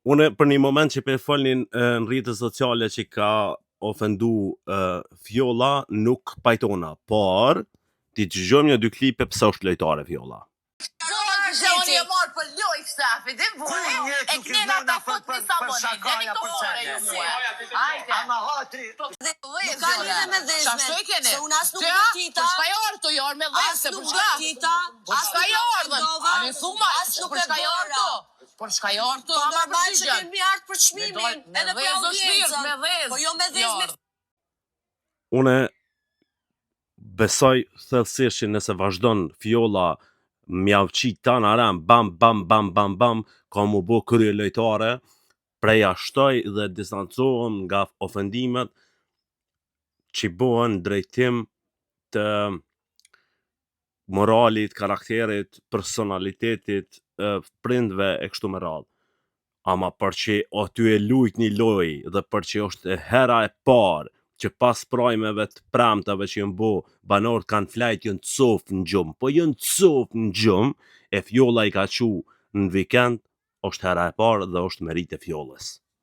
Unë për një moment që pe folnin në rrjetet sociale që ka ofendu Fjolla, nuk pajtona, por ti dëgjojmë një dy klipe pse është lojtare Fjolla. Unë e marë për loj shtafi, dhe vore, e kënena ta fut me sa mëne, dhe një këmore ju mua. Ajde. Ama hatri. Nuk ka një me dhezme, se unë as nuk vërtita. Për shka jarë të jarë me dhezme, për shka? Për shka jarë dhe, a me thuma, për shka jarë të? Për shka jarë të, pa normal që kemi artë për qmimin, edhe për audiencën, po jo me dhezme. Une besoj thellësisht që nëse vazhdon Fjolla mjavqi tanë aram, bam, bam, bam, bam, bam, ka mu bo krye lojtare, preja shtoj dhe distancohem nga ofendimet që bohen drejtim të moralit, karakterit, personalitetit, prindve e kështu me radhë. Ama për që aty e lujt një loj dhe për që është hera e parë që pas prajmeve të premtave që jënë bo, banorët kanë flajt jënë cof në gjumë, po jënë cof në gjumë, e Fjolla i ka qu në vikend, është hera e parë dhe është merit e Fjollës.